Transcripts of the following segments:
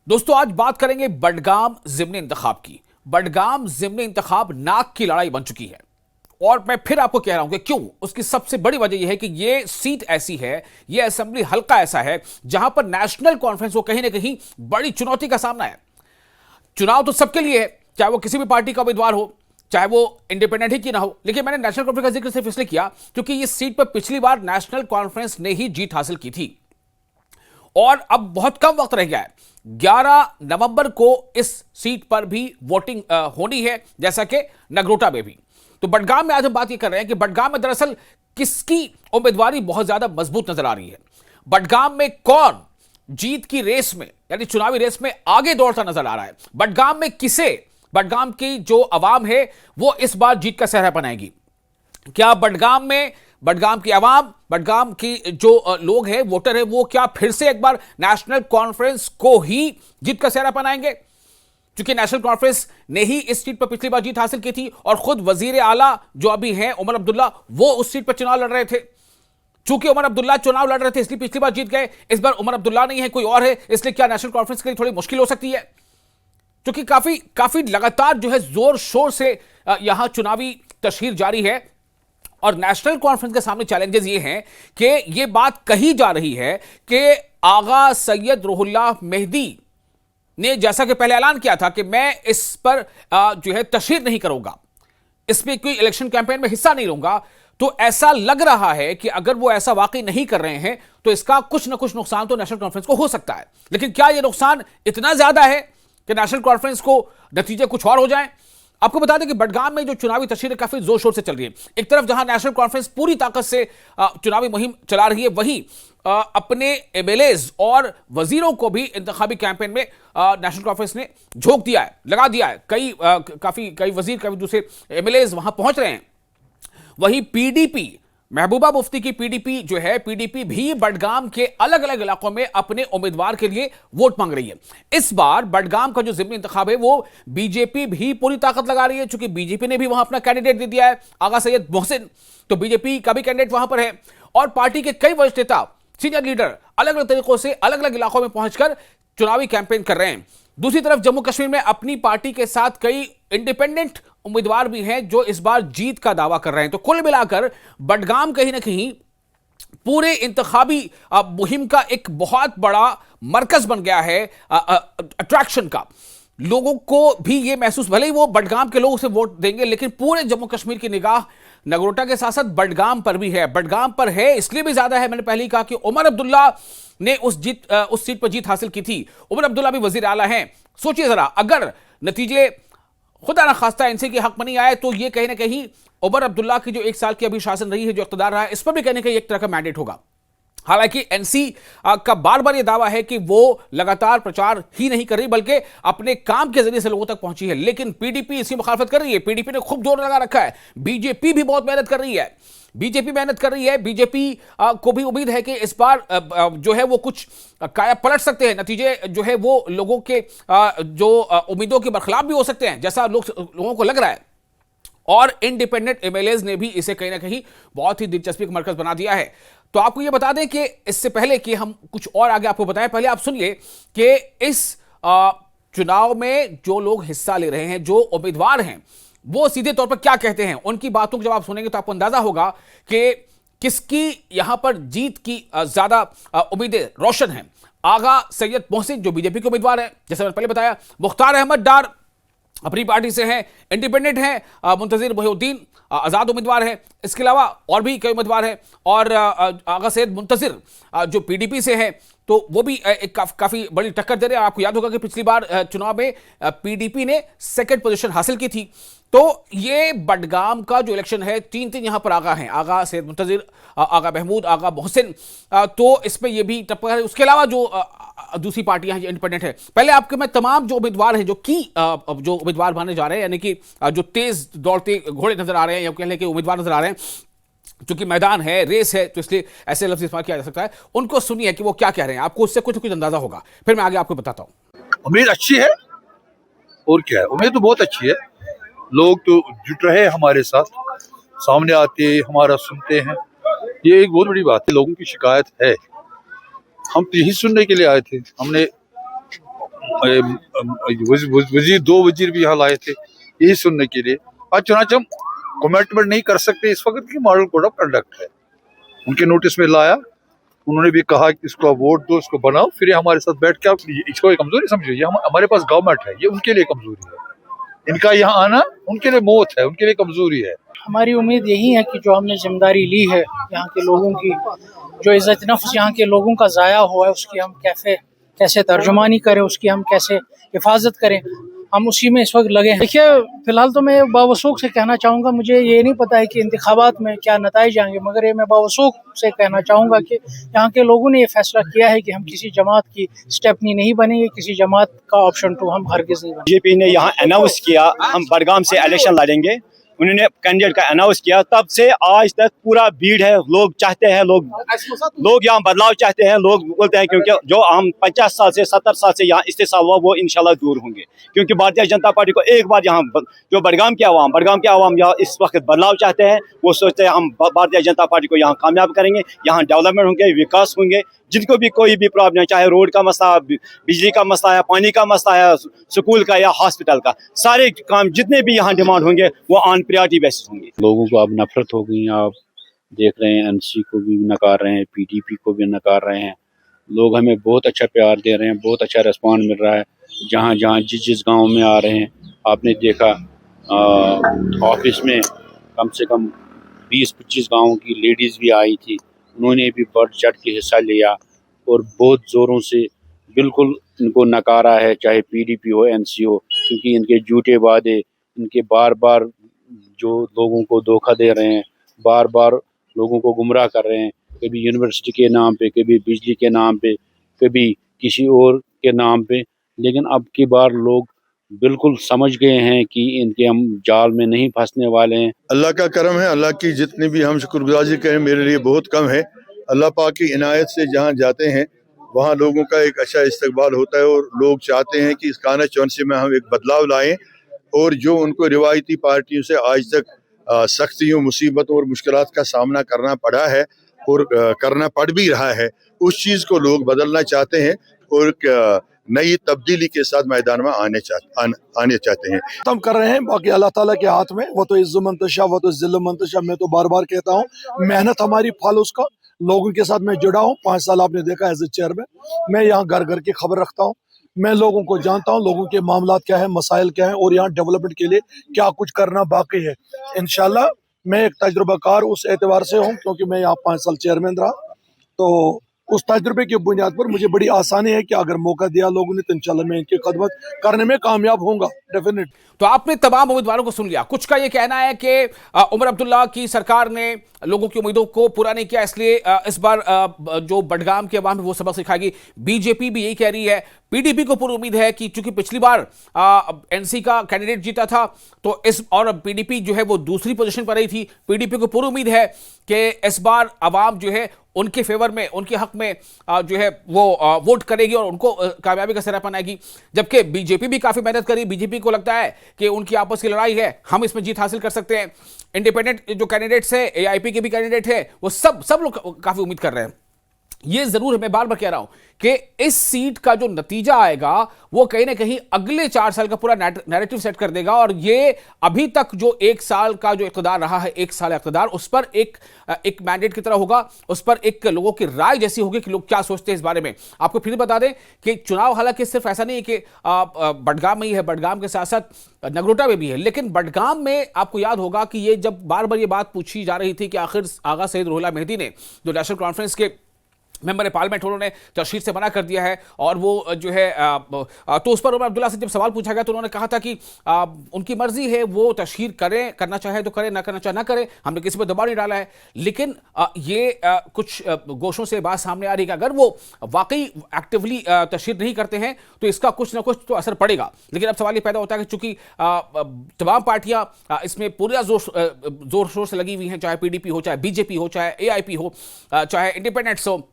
दोस्तों आज बात करेंगे बडगाम जिमनी इंतखाब की। बडगाम जिमनी इंतखाब नाक की लड़ाई बन चुकी है और मैं फिर आपको कह रहा हूं कि क्यों। उसकी सबसे बड़ी वजह यह है कि यह सीट ऐसी है, यह असेंबली हल्का ऐसा है जहां पर नेशनल कॉन्फ्रेंस को कहीं ना कहीं बड़ी चुनौती का सामना है। चुनाव तो सबके लिए है, चाहे वो किसी भी पार्टी का उम्मीदवार हो, चाहे वो इंडिपेंडेंट ही क्यों ना हो। लेकिन मैंने नेशनल कॉन्फ्रेंस का जिक्र सिर्फ इसलिए किया क्योंकि इस सीट पर पिछली बार नेशनल कॉन्फ्रेंस ने ही जीत हासिल की थी और अब बहुत कम वक्त रह गया है। 11 नवंबर को इस सीट पर भी वोटिंग होनी है, जैसा कि नगरोटा में भी। तो बडगाम में आज हम बात ये कर रहे हैं कि बडगाम में दरअसल किसकी उम्मीदवारी बहुत ज्यादा मजबूत नजर आ रही है। बडगाम में कौन जीत की रेस में, यानी चुनावी रेस में आगे दौड़ता नजर आ रहा है। बडगाम में किसे, बडगाम की जो अवाम है वो इस बार जीत का सेहरा बनाएगी। क्या बडगाम की आवाम, बडगाम की जो लोग हैं, वोटर हैं, वो क्या फिर से एक बार नेशनल कॉन्फ्रेंस को ही जीत का सेहरा बनाएंगे? क्योंकि नेशनल कॉन्फ्रेंस ने ही इस सीट पर पिछली बार जीत हासिल की थी और खुद वजीर आला जो अभी हैं उमर अब्दुल्ला, वो उस सीट पर चुनाव लड़ रहे थे। चूंकि उमर अब्दुल्ला चुनाव लड़ रहे थे इसलिए पिछली बार जीत गए। इस बार उमर अब्दुल्ला नहीं है, कोई और है, इसलिए क्या नेशनल कॉन्फ्रेंस के लिए थोड़ी मुश्किल हो सकती है? क्योंकि काफी लगातार जो है जोर शोर से यहां चुनावी तशहीर जारी है और नेशनल कॉन्फ्रेंस के सामने चैलेंजेस ये हैं कि ये बात कही जा रही है कि आगा सैयद रुहुल्लाह मेहदी ने जैसा कि पहले ऐलान किया था कि मैं इस पर जो है तशहीर नहीं करूंगा, इसमें कोई इलेक्शन कैंपेन में हिस्सा नहीं लूंगा। तो ऐसा लग रहा है कि अगर वो ऐसा वाकई नहीं कर रहे हैं तो इसका कुछ ना कुछ नुकसान तो नेशनल कॉन्फ्रेंस को हो सकता है। लेकिन क्या यह नुकसान इतना ज्यादा है कि नेशनल कॉन्फ्रेंस को नतीजे कुछ और हो जाएं? आपको बता दें कि बडगाम में जो चुनावी तशहीर काफी जोर शोर से चल रही है। एक तरफ जहां नेशनल कॉन्फ्रेंस पूरी ताकत से चुनावी मुहिम चला रही है, वहीं अपने एमएलएज और वजीरों को भी इंतखाबी कैंपेन में नेशनल कॉन्फ्रेंस ने झोंक दिया है, लगा दिया है। कई वजीर, कई दूसरे एमएलएज वहां पहुंच रहे हैं। वहीं पीडीपी, महबूबा मुफ्ती की पीडीपी जो है, पीडीपी भी बडगाम के अलग अलग इलाकों में अपने उम्मीदवार के लिए वोट मांग रही है। इस बार बडगाम का जो जिमनी इंतखाब है वो बीजेपी भी पूरी ताकत लगा रही है, क्योंकि बीजेपी ने भी वहां अपना कैंडिडेट दे दिया है, आगा सैयद मोहसिन। तो बीजेपी का भी कैंडिडेट वहां पर है और पार्टी के कई वरिष्ठ नेता, सीनियर लीडर अलग अलग तरीकों से अलग अलग इलाकों में पहुंचकर चुनावी कैंपेन कर रहे हैं। दूसरी तरफ जम्मू कश्मीर में अपनी पार्टी के साथ कई इंडिपेंडेंट उम्मीदवार भी हैं जो इस बार जीत का दावा कर रहे हैं। तो कुल मिलाकर बडगाम कहीं ना कहीं पूरे इंतखाबी मुहिम का एक बहुत बड़ा मरकज बन गया है, अट्रैक्शन का। लोगों को भी ये महसूस, भले ही वो बडगाम के लोग उसे वोट देंगे, लेकिन पूरे जम्मू कश्मीर की निगाह नगरोटा के साथ साथ बडगाम पर भी है। बडगाम पर है इसलिए भी ज्यादा है, मैंने पहले ही कहा कि उमर अब्दुल्ला ने उस सीट पर जीत हासिल की थी। उमर अब्दुल्ला भी वजीर आला हैं। सोचिए जरा, अगर नतीजे खुदा ना खास्ता एनसी के हक में नहीं आए तो ये कहीं ना कहीं उमर अब्दुल्ला की जो 1 साल की अभी शासन रही है, जो इख्तियार रहा है, इस पर भी कहीं ना कहीं एक तरह का मैंडेट होगा। हालांकि एनसी का बार बार यह दावा है कि वो लगातार प्रचार ही नहीं कर रही बल्कि अपने काम के जरिए से लोगों तक पहुंची है। लेकिन पीडीपी इसकी मुखालफत कर रही है। पीडीपी ने खूब जोर लगा रखा है। बीजेपी भी बहुत मेहनत कर रही है। बीजेपी को भी उम्मीद है कि इस बार जो है वो कुछ काया पलट सकते हैं। नतीजे जो है वो लोगों के जो उम्मीदों के बरखिलाफ भी हो सकते हैं, जैसा लोगों को लग रहा है। और इंडिपेंडेंट एमएलएज ने भी इसे कहीं ना कहीं बहुत ही दिलचस्पी का मरकज बना दिया है। तो आपको यह बता दें कि इससे पहले कि हम कुछ और आगे आपको बताएं, पहले आप सुनिए कि इस चुनाव में जो लोग हिस्सा ले रहे हैं, जो उम्मीदवार हैं, वो सीधे तौर पर क्या कहते हैं। उनकी बातों को जब आप सुनेंगे तो आपको अंदाजा होगा कि किसकी यहां पर जीत की ज्यादा उम्मीदें रोशन हैं। आगा सैयद मोहसिन जो बीजेपी के उम्मीदवार हैं, जैसे मैंने पहले बताया, मुख्तार अहमद डार अपनी पार्टी से हैं, इंडिपेंडेंट हैं, मुंतजिर मोहिउद्दीन आजाद उम्मीदवार है। इसके अलावा और भी कई उम्मीदवार हैं और आगा सैयद मुंतजिर जो पीडीपी से है, तो वो भी एक काफी बड़ी टक्कर दे रहे हैं। आपको याद होगा कि पिछली बार चुनाव में पीडीपी ने 2nd पोजीशन हासिल की थी। तो ये बडगाम का जो इलेक्शन है, 3 यहां पर आगा हैं, आगा सैयद मुंतजिर, आगा महमूद, आगा मोहसिन। तो इसमें ये भी टक्कर है। उसके अलावा जो दूसरी पार्टियां हैं इंडिपेंडेंट है। पहले आपके मैं तमाम जो उम्मीदवार हैं, जो उम्मीदवार माने जा रहे हैं, यानी कि जो तेज दौड़ते घोड़े नजर आ रहे हैं या कह लें कि उम्मीदवार नजर आ रहे हैं, क्योंकि मैदान है, रेस है, तो इसलिए ऐसे लफ्ज इस्तेमाल किया जा सकता है। उनको सुनिए कि वो क्या कह रहे हैं, आपको उससे कुछ कुछ अंदाजा होगा, फिर मैं आगे आपको बताता हूं। उम्मीद अच्छी है और क्या है, उम्मीद तो बहुत अच्छी है। लोग तो जुट रहे हैं हमारे साथ, सामने आते हमारा सुनते हैं, ये एक बहुत बड़ी बात है। लोगों की शिकायत है, हम तो यही सुनने के लिए आए थे। हमने वजीर, 2 वजीर भी यहाँ लाए थे यही सुनने के लिए। आज चुनाच हम कमेंटमेंट नहीं कर सकते इस वक्त की मॉडल कोड ऑफ कंडक्ट है, उनके नोटिस में लाया, उन्होंने भी कहा कि इसको वोट दो, इसको बनाओ, फिर ये हमारे साथ बैठ के आप इसको एक कमजोरी समझो। ये हमारे पास गवर्नमेंट है, ये उनके लिए कमजोरी है, इनका यहाँ आना उनके लिए मौत है, उनके लिए कमजोरी है। हमारी उम्मीद यही है कि जो हमने जिम्मेदारी ली है यहाँ के लोगों की, जो इज्जत नफ्स यहाँ के लोगों का ज़ाया हुआ है, उसकी हम कैसे तर्जुमानी करें, उसकी हम कैसे हिफाजत करें, हम उसी में इस वक्त लगे हैं। देखिए, फिलहाल तो मैं बावसूख से कहना चाहूँगा, मुझे ये नहीं पता है कि इंतखाबात में क्या नताइज आएंगे, मगर ये मैं बावसूख से कहना चाहूँगा कि यहाँ के लोगों ने ये फैसला किया है कि हम किसी जमात की स्टेपनी नहीं बनेंगे, किसी जमात का ऑप्शन 2 हम हरगिज़ नहीं बनेंगे। बीजेपी ने यहाँ अनाउंस किया हम बडगाम से इलेक्शन लड़ेंगे, उन्होंने कैंडिडेट का अनाउंस किया, तब से आज तक पूरा भीड़ है। लोग चाहते हैं, लोग यहाँ बदलाव चाहते हैं। लोग बोलते हैं क्योंकि जो हम 50 साल से 70 साल से यहाँ इस्तेसाल हुआ वो इंशाल्लाह दूर होंगे, क्योंकि भारतीय जनता पार्टी को एक बार यहाँ जो बडगाम के आवाम यहाँ इस वक्त बदलाव चाहते हैं। वो सोचते हैं हम भारतीय जनता पार्टी को यहाँ कामयाब करेंगे, यहाँ डेवलपमेंट होंगे, विकास होंगे। जिनको भी कोई भी प्रॉब्लम, चाहे रोड का मसला, बिजली का मसला है, पानी का मसला है, स्कूल का या हॉस्पिटल का, सारे काम जितने भी यहाँ डिमांड होंगे वो ऑन प्रायोरिटी बेसिस होंगे। लोगों को अब नफरत हो गई, आप देख रहे हैं एनसी को भी नकार रहे हैं, पीडीपी को भी नकार रहे हैं। लोग हमें बहुत अच्छा प्यार दे रहे हैं, बहुत अच्छा रिस्पॉन्स मिल रहा है। जहाँ जहाँ जिस गांव में आ रहे हैं, आपने देखा ऑफिस में कम से कम 20-25 गाँव की लेडीज़ भी आई थी, उन्होंने भी बढ़ चढ़ के हिस्सा लिया और बहुत ज़ोरों से बिल्कुल इनको नकारा है, चाहे पीडीपी हो एनसी हो, क्योंकि इनके झूठे वादे, इनके बार बार जो लोगों को धोखा दे रहे हैं, बार बार लोगों को गुमराह कर रहे हैं, कभी यूनिवर्सिटी के नाम पे, कभी बिजली के नाम पे, कभी किसी और के नाम पे। लेकिन अब की बार लोग बिल्कुल समझ गए हैं कि इनके हम जाल में नहीं फंसने वाले हैं। अल्लाह का करम है, अल्लाह की जितनी भी हम शुक्रगुजारी करें मेरे लिए बहुत कम है। अल्लाह पाक की इनायत से जहाँ जाते हैं वहाँ लोगों का एक अच्छा इस्तकबाल होता है और लोग चाहते हैं कि इस कॉन्स्टिट्यूंसी में हम एक बदलाव लाएं, और जो उनको रिवायती पार्टियों से आज तक सख्तियों, मुसीबतों और मुश्किलात का सामना करना पड़ा है और करना पड़ भी रहा है, उस चीज़ को लोग बदलना चाहते हैं और नई तब्दीली के साथ मैदान में आने चाहते हैं। हम कर रहे हैं, बाकी अल्लाह ताला के हाथ में, वो तो इज्ज़ मंतशा, वो तो जिल्ल मंतशा। मैं तो बार बार कहता हूँ, मेहनत हमारी फल उसका। लोगों के साथ मैं जुड़ा हूँ, 5 साल आपने देखा एज ए चेयरमैन। मैं यहाँ घर घर की खबर रखता हूँ, मैं लोगों को जानता हूँ, लोगों के मामलात क्या है, मसाइल क्या है और यहाँ डेवलपमेंट के लिए क्या कुछ करना बाकी है। इंशाल्लाह मैं एक तजुर्बाकार उस एतबार से हूँ क्योंकि मैं यहाँ 5 साल चेयरमैन रहा, तो उस तजुर्बे की बुनियाद पर मुझे बड़ी आसानी है कि अगर मौका दिया लोगों ने तो इंशाल्लाह मैं इनकी खदमत करने में कामयाब होऊंगा, डेफिनेट। तो आपने तमाम उम्मीदवारों को सुन लिया। कुछ का ये कहना है कि उमर अब्दुल्ला की सरकार ने लोगों की उम्मीदों को पूरा नहीं किया, इसलिए इस बार जो बडगाम के अवाम है वो सबक सिखाएगी। बीजेपी भी यही कह रही है। पीडीपी को पूरी उम्मीद है कि चूंकि पिछली बार एनसी का कैंडिडेट जीता था तो और पीडीपी जो है वो दूसरी पोजीशन पर रही थी, पीडीपी को पूरी उम्मीद है कि इस बार अवाम जो है उनके फेवर में, उनके हक में जो है वो वोट करेगी और उनको कामयाबी का सिरा बनाएगी। जबकि बीजेपी भी काफी मेहनत करी, बीजेपी को लगता है कि उनकी आपस की लड़ाई है, हम इसमें जीत हासिल कर सकते हैं। इंडिपेंडेंट जो कैंडिडेट्स है, एआईपी के भी कैंडिडेट है, वो सब लोग काफी उम्मीद कर रहे हैं। ये जरूर है, मैं बार बार कह रहा हूं कि इस सीट का जो नतीजा आएगा वो कहीं ना कहीं अगले 4 साल का पूरा नैरेटिव सेट कर देगा। और ये अभी तक जो 1 साल का जो इक़्तिदार रहा है, 1 साल इक़्तिदार, उस पर एक मैंडेट की तरह होगा, उस पर एक लोगों की राय जैसी होगी कि लोग क्या सोचते हैं इस बारे में। आपको फिर बता दें कि चुनाव हालांकि सिर्फ ऐसा नहीं है कि बडगाम में ही है, बडगाम के साथ साथ नगरोटा में भी है। लेकिन बडगाम में आपको याद होगा कि ये जब बार बार ये बात पूछी जा रही थी कि आखिर आगा सैयद रुहुल्लाह मेहदी ने, जो नेशनल कॉन्फ्रेंस के मेंबर पार्लियामेंट, उन्होंने तशहीर से मना कर दिया है और वो जो है तो उस पर उमर अब्दुल्ला से जब सवाल पूछा गया तो उन्होंने कहा था कि उनकी मर्जी है, वो तशहीर करें, करना चाहे तो करें, ना करना चाहे ना करें, हमने किसी पर दबाव नहीं डाला है। लेकिन ये कुछ गोशों से बात सामने आ रही है कि अगर वो वाकई एक्टिवली तशहीर नहीं करते हैं तो इसका कुछ ना कुछ तो असर पड़ेगा। लेकिन अब सवाल ये पैदा होता है कि चूंकि तमाम पार्टियां इसमें पूरा जोर शोर से लगी हुई हैं, चाहे पीडीपी हो, चाहे बीजेपी हो, चाहे एआईपी हो, चाहे इंडिपेंडेंट्स हो,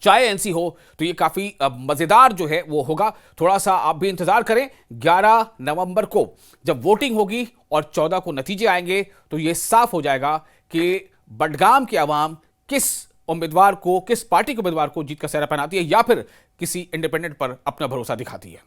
चाहे एनसी हो, तो ये काफी मजेदार जो है वो होगा। थोड़ा सा आप भी इंतजार करें, 11 नवंबर को जब वोटिंग होगी और 14 को नतीजे आएंगे तो ये साफ हो जाएगा कि बडगाम के अवाम किस उम्मीदवार को, किस पार्टी के उम्मीदवार को जीत का सेहरा पहनाती है या फिर किसी इंडिपेंडेंट पर अपना भरोसा दिखाती है।